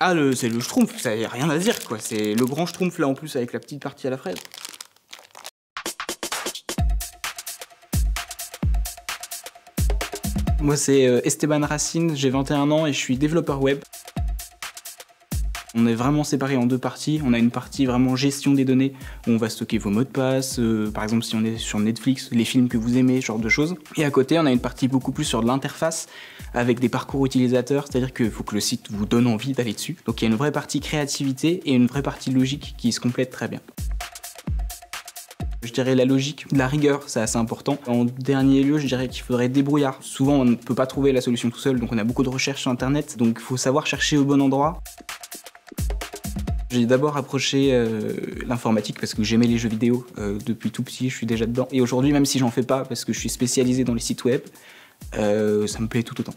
Ah, c'est le schtroumpf, ça y a rien à dire, quoi. C'est le grand schtroumpf, là, en plus, avec la petite partie à la fraise. Moi, c'est Esteban Racine, j'ai 21 ans et je suis développeur web. On est vraiment séparés en deux parties. On a une partie vraiment gestion des données, où on va stocker vos mots de passe, par exemple si on est sur Netflix, les films que vous aimez, ce genre de choses. Et à côté, on a une partie beaucoup plus sur de l'interface, avec des parcours utilisateurs, c'est-à-dire qu'il faut que le site vous donne envie d'aller dessus. Donc il y a une vraie partie créativité et une vraie partie logique qui se complètent très bien. Je dirais la logique, la rigueur, c'est assez important. En dernier lieu, je dirais qu'il faudrait débrouillard. Souvent, on ne peut pas trouver la solution tout seul, donc on a beaucoup de recherches sur Internet, donc il faut savoir chercher au bon endroit. J'ai d'abord approché l'informatique parce que j'aimais les jeux vidéo depuis tout petit, je suis déjà dedans. Et aujourd'hui, même si j'en fais pas parce que je suis spécialisé dans les sites web, ça me plaît tout autant.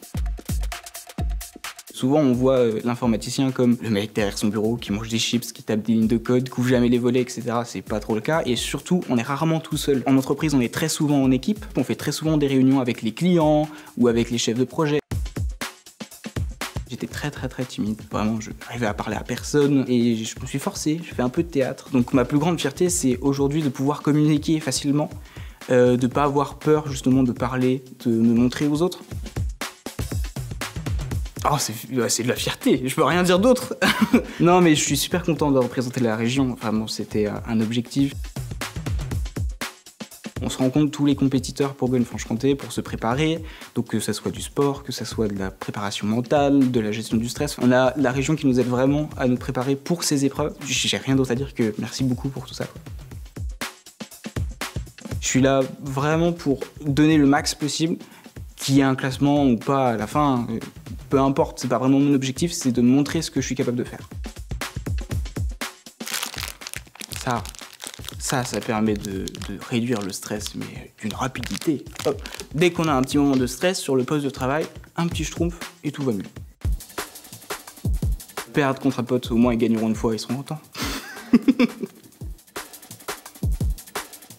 Souvent, on voit l'informaticien comme le mec derrière son bureau qui mange des chips, qui tape des lignes de code, couvre jamais les volets, etc. C'est pas trop le cas. Et surtout, on est rarement tout seul. En entreprise, on est très souvent en équipe. On fait très souvent des réunions avec les clients ou avec les chefs de projet. J'étais très timide, vraiment je n'arrivais à parler à personne et je me suis forcé, je fais un peu de théâtre. Donc ma plus grande fierté c'est aujourd'hui de pouvoir communiquer facilement, de pas avoir peur justement de parler, de me montrer aux autres. Oh c'est de la fierté, je peux rien dire d'autre. Non mais je suis super content de représenter la région, vraiment c'était un objectif. On se rencontre tous les compétiteurs pour Bourgogne-Franche-Comté pour se préparer, donc que ça soit du sport, que ça soit de la préparation mentale, de la gestion du stress. On a la région qui nous aide vraiment à nous préparer pour ces épreuves. J'ai rien d'autre à dire que merci beaucoup pour tout ça. Je suis là vraiment pour donner le max possible, qu'il y ait un classement ou pas à la fin, peu importe, c'est pas vraiment mon objectif, c'est de montrer ce que je suis capable de faire. Ça permet de réduire le stress, mais d'une rapidité. Hop. Dès qu'on a un petit moment de stress sur le poste de travail, un petit schtroumpf et tout va mieux. Perdre contre un pote, au moins ils gagneront une fois, ils seront contents.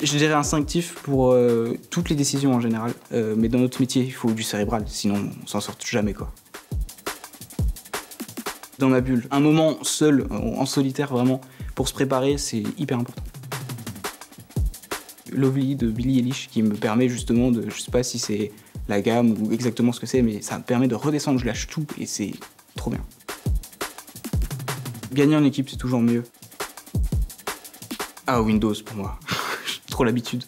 Je dirais instinctif pour toutes les décisions en général, mais dans notre métier, il faut du cérébral, sinon on s'en sort jamais quoi. Dans ma bulle, un moment seul, en solitaire vraiment, pour se préparer, c'est hyper important. Lovely de Billie Eilish qui me permet justement de, je sais pas si c'est la gamme ou exactement ce que c'est, mais ça me permet de redescendre, je lâche tout et c'est trop bien. Gagner en équipe, c'est toujours mieux. Ah, Windows pour moi, j'ai trop l'habitude.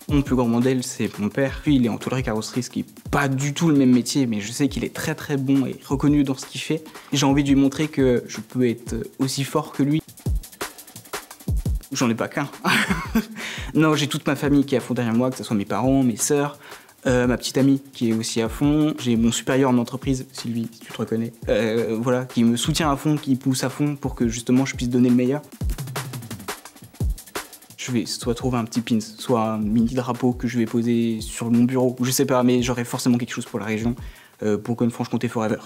Mon plus grand modèle, c'est mon père. Lui, il est en tôlerie carrosserie, ce qui est pas du tout le même métier, mais je sais qu'il est très bon et reconnu dans ce qu'il fait. J'ai envie de lui montrer que je peux être aussi fort que lui. J'en ai pas qu'un. Non, j'ai toute ma famille qui est à fond derrière moi, que ce soit mes parents, mes sœurs, ma petite amie qui est aussi à fond. J'ai mon supérieur en entreprise, Sylvie, si tu te reconnais, voilà, qui me soutient à fond, qui pousse à fond pour que justement je puisse donner le meilleur. Je vais soit trouver un petit pins, soit un mini drapeau que je vais poser sur mon bureau, je sais pas, mais j'aurai forcément quelque chose pour la région, Bourgogne-Franche-Comté forever.